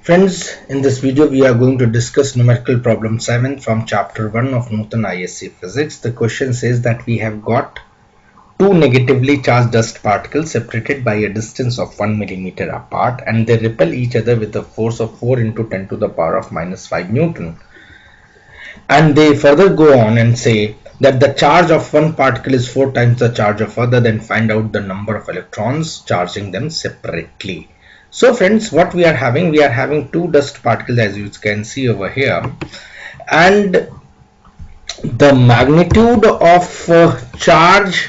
Friends, in this video we are going to discuss numerical problem 7 from chapter 1 of Newton ISC Physics. The question says that we have got two negatively charged dust particles separated by a distance of 1 millimeter apart, and they repel each other with a force of 4 into 10 to the power of minus 5 Newton. And they further go on and say that the charge of one particle is 4 times the charge of other, then find out the number of electrons charging them separately. So friends, what we are having two dust particles, as you can see over here, and the magnitude of charge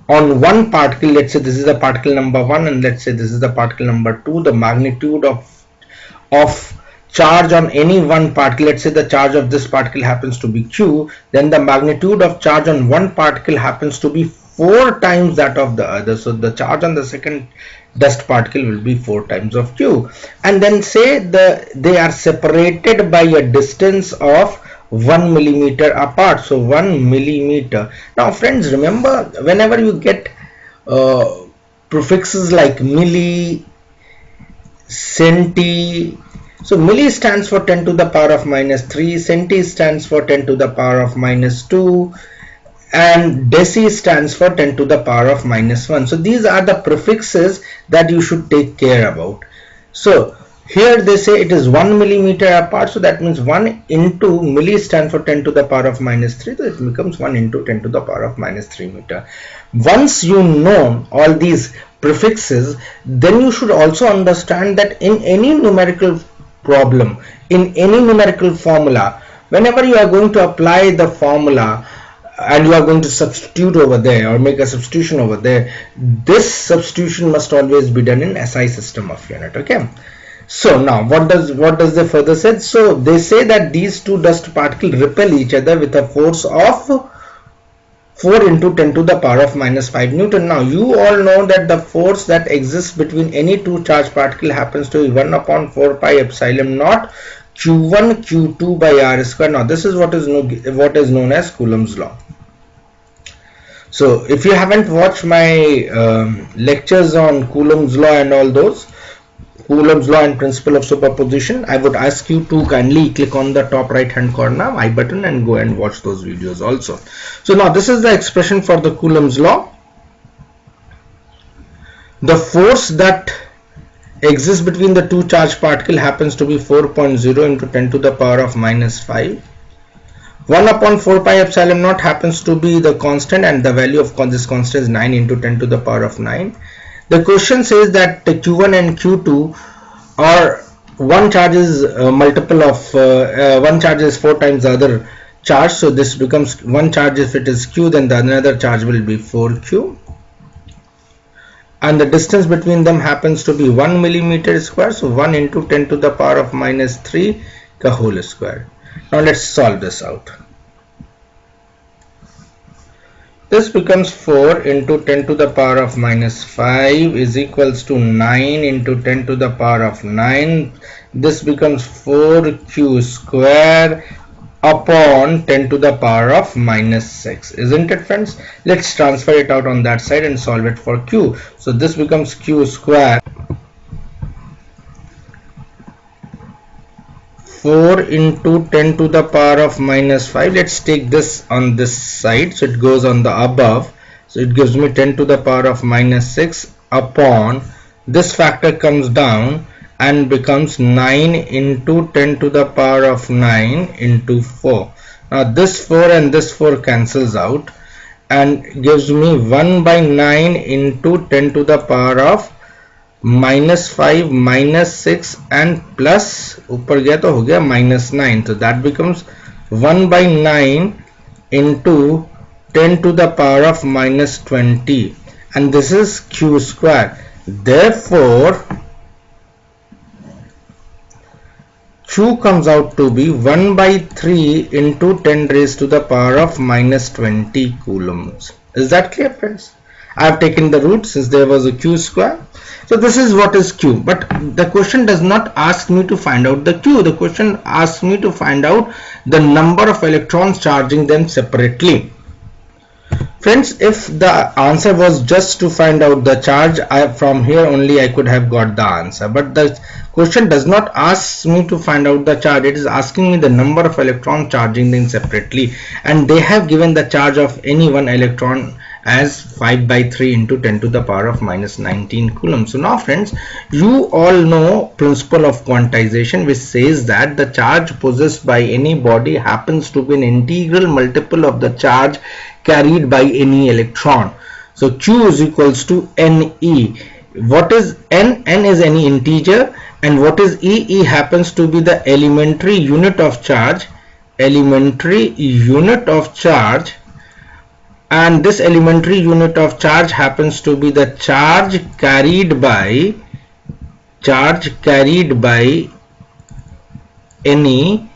on one particle, let's say this is the particle number 1 and let's say this is the particle number 2, the magnitude of charge on any one particle, let's say the charge of this particle happens to be q, then the magnitude of charge on one particle happens to be 4 times that of the other. So the charge on the second dust particle will be 4 times of q, and then say they are separated by a distance of 1 millimeter apart. So 1 millimeter. Now friends, remember, whenever you get prefixes like milli, centi, so milli stands for 10 to the power of minus 3, centi stands for 10 to the power of minus 2, and deci stands for 10 to the power of minus 1. So these are the prefixes that you should take care about. So here they say it is 1 millimeter apart, so that means 1 into milli stands for 10 to the power of minus 3, so it becomes 1 into 10 to the power of minus 3 meter. Once you know all these prefixes, then you should also understand that in any numerical problem, in any numerical formula, whenever you are going to apply the formula and you are going to substitute over there or make a substitution over there, this substitution must always be done in SI system of unit. Okay, so now what does they further say? So they say that these two dust particles repel each other with a force of 4 into 10 to the power of minus 5 Newton. Now you all know that the force that exists between any two charged particle happens to be 1 upon 4 pi epsilon naught q1 q2 by r square. Now this is what is known as Coulomb's law. So if you haven't watched my lectures on Coulomb's law and all those, Coulomb's law and principle of superposition, I would ask you to kindly click on the top right hand corner I button and go and watch those videos also. So now this is the expression for the Coulomb's law. The force that exists between the two charged particle happens to be 4.0 into 10 to the power of minus 5. 1 upon 4 pi epsilon naught happens to be the constant, and the value of this constant is 9 into 10 to the power of 9. The question says that q1 and q2 are one charge is multiple of one charge is 4 times the other charge, so this becomes one charge. If it is q, then the another charge will be 4q, and the distance between them happens to be 1 millimeter square, so 1 into 10 to the power of minus 3 ka whole square. Now let's solve this out. This becomes 4 into 10 to the power of minus 5 is equals to 9 into 10 to the power of 9. This becomes 4q square upon 10 to the power of minus 6, isn't it friends? Let's transfer it out on that side and solve it for q. So this becomes q square 4 into 10 to the power of minus 5. Let's take this on this side, so it goes on the above, so it gives me 10 to the power of minus 6 upon this factor comes down and becomes 9 into 10 to the power of 9 into 4. Now this 4 and this 4 cancels out and gives me 1 by 9 into 10 to the power of minus 5 minus 6 and plus ऊपर गया तो हो गया minus 9, so that becomes 1 by 9 into 10 to the power of minus 20, and this is q square. Therefore q comes out to be 1 by 3 into 10 raised to the power of minus 20 coulombs. Is that clear friends? I have taken the root since there was a q square. So this is what is q, but the question does not ask me to find out the q. The question asks me to find out the number of electrons charging them separately. Friends, if the answer was just to find out the charge, from here only I could have got the answer. But the question does not ask me to find out the charge. It is asking me the number of electrons charging them separately. And they have given the charge of any one electron as 5 by 3 into 10 to the power of minus 19 coulomb. So now friends, you all know principle of quantization, which says that the charge possessed by any body happens to be an integral multiple of the charge carried by any electron. So Q is equals to NE. What is N? N is any integer, and what is E? E happens to be the elementary unit of charge. Elementary unit of charge. And this elementary unit of charge happens to be the charge carried by any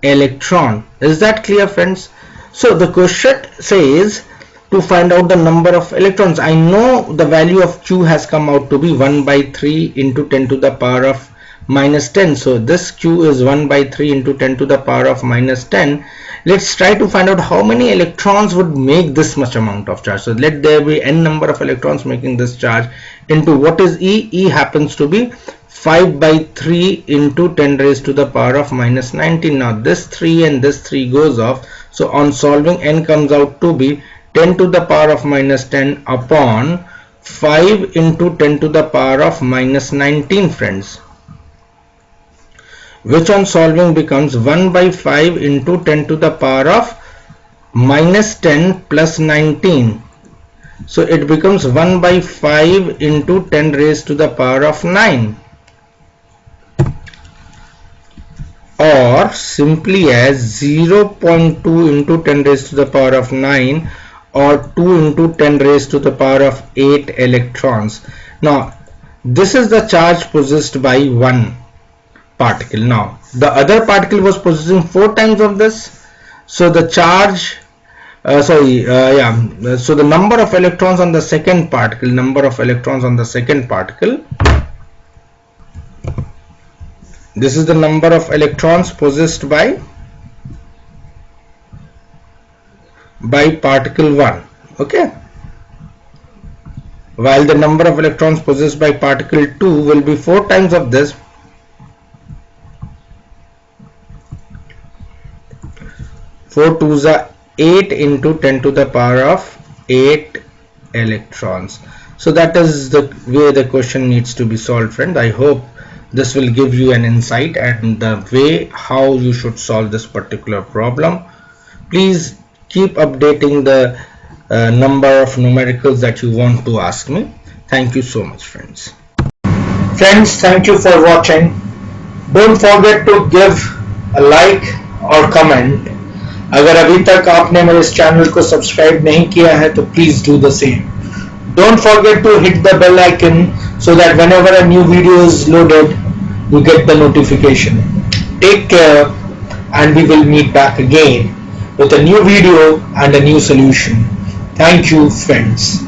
electron. Is that clear, friends? So the question says to find out the number of electrons. I know the value of Q has come out to be 1 by 3 into 10 to the power of minus 10. So this Q is 1 by 3 into 10 to the power of minus 10. Let's try to find out how many electrons would make this much amount of charge. So let there be n number of electrons making this charge into what is E? E happens to be 5 by 3 into 10 raised to the power of minus 19. Now this 3 and this 3 goes off. So on solving, n comes out to be 10 to the power of minus 10 upon 5 into 10 to the power of minus 19, friends, which on solving becomes 1 by 5 into 10 to the power of minus 10 plus 19. So it becomes 1 by 5 into 10 raised to the power of 9, or simply as 0.2 into 10 raised to the power of 9, or 2 into 10 raised to the power of 8 electrons. Now this is the charge possessed by one particle. Now the other particle was possessing 4 times of this. So the charge so the number of electrons on the second particle, this is the number of electrons possessed by particle 1, okay, while the number of electrons possessed by particle 2 will be 4 times of this. 4 2s are 8 into 10 to the power of 8 electrons. So that is the way the question needs to be solved, friend. I hope this will give you an insight and the way how you should solve this particular problem. Please keep updating the number of numericals that you want to ask me. Thank you so much, friends. Friends, thank you for watching. Don't forget to give a like or comment. अगर अभी तक आपने मेरे इस channel को subscribe नहीं किया है तो please do the same. Don't forget to hit the bell icon so that whenever a new video is loaded, you get the notification. Take care, and we will meet back again with a new video and a new solution. Thank you, friends.